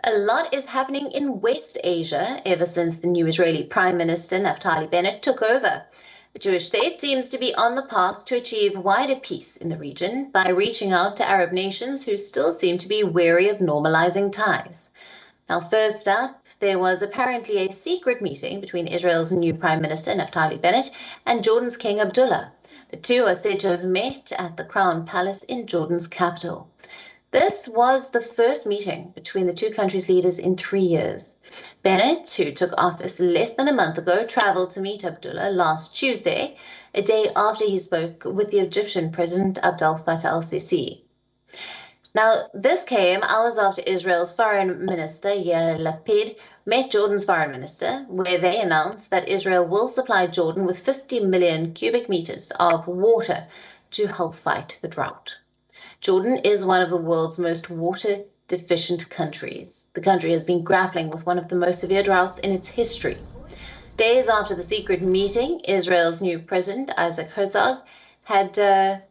A lot is happening in West Asia ever since the new Israeli Prime Minister Naftali Bennett took over. The Jewish state seems to be on the path to achieve wider peace in the region by reaching out to Arab nations who still seem to be wary of normalizing ties. Now, first up, there was apparently a secret meeting between Israel's new Prime Minister Naftali Bennett and Jordan's King Abdullah. The two are said to have met at the Crown Palace in Jordan's capital. This was the first meeting between the two countries' leaders in 3 years. Bennett, who took office less than a month ago, traveled to meet Abdullah last Tuesday, a day after he spoke with the Egyptian President Abdel Fattah al-Sisi. Now, this came hours after Israel's Foreign Minister Yair Lapid met Jordan's Foreign Minister, where they announced that Israel will supply Jordan with 50 million cubic meters of water to help fight the drought. Jordan is one of the world's most water-deficient countries. The country has been grappling with one of the most severe droughts in its history. Days after the secret meeting, Israel's new president, Isaac Herzog, had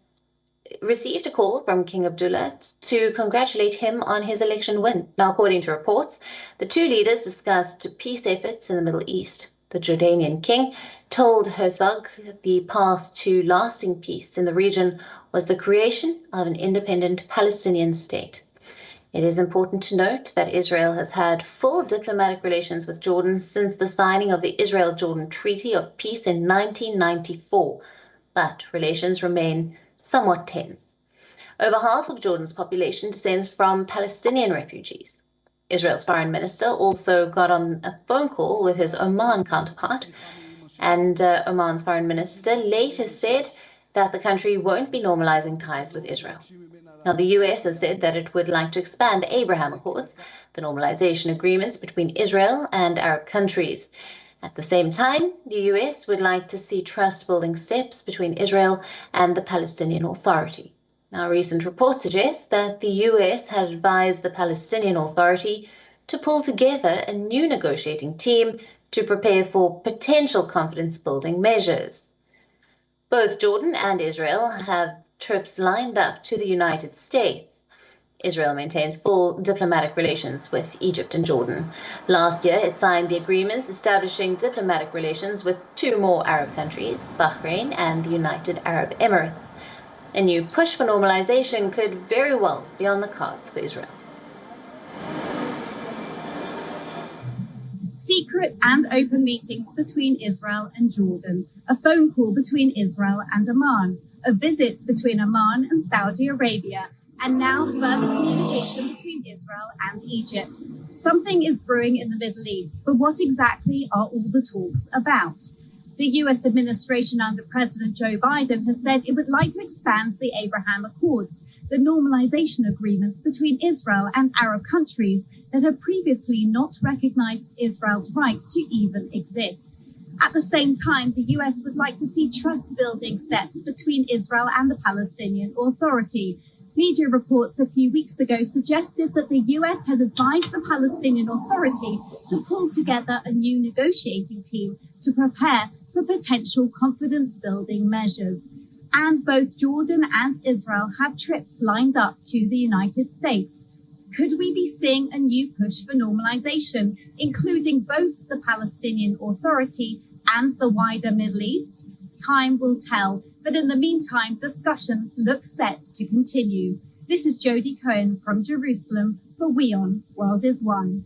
received a call from King Abdullah to congratulate him on his election win. Now, according to reports, the two leaders discussed peace efforts in the Middle East. The Jordanian king told Herzog the path to lasting peace in the region was the creation of an independent Palestinian state. It is important to note that Israel has had full diplomatic relations with Jordan since the signing of the Israel-Jordan Treaty of Peace in 1994, but relations remain somewhat tense. Over half of Jordan's population descends from Palestinian refugees. Israel's foreign minister also got on a phone call with his Oman counterpart, and Oman's foreign minister later said that the country won't be normalizing ties with Israel. Now, the US has said that it would like to expand the Abraham Accords, the normalization agreements between Israel and Arab countries. At the same time, the US would like to see trust-building steps between Israel and the Palestinian Authority. Now, recent reports suggest that the US had advised the Palestinian Authority to pull together a new negotiating team to prepare for potential confidence-building measures. Both Jordan and Israel have trips lined up to the United States. Israel maintains full diplomatic relations with Egypt and Jordan. Last year, it signed the agreements establishing diplomatic relations with two more Arab countries, Bahrain and the United Arab Emirates. A new push for normalization could very well be on the cards for Israel. Secret and open meetings between Israel and Jordan, a phone call between Israel and Oman, a visit between Oman and Saudi Arabia, and now further communication between Israel and Egypt. Something is brewing in the Middle East, but what exactly are all the talks about? The US administration under President Joe Biden has said it would like to expand the Abraham Accords, the normalization agreements between Israel and Arab countries that have previously not recognized Israel's right to even exist. At the same time, the US would like to see trust-building steps between Israel and the Palestinian Authority. Media reports a few weeks ago suggested that the US had advised the Palestinian Authority to pull together a new negotiating team to prepare for potential confidence-building measures. And both Jordan and Israel have trips lined up to the United States. Could we be seeing a new push for normalization, including both the Palestinian Authority and the wider Middle East? Time will tell, but in the meantime, discussions look set to continue. This is Jodie Cohen from Jerusalem for WION World is One.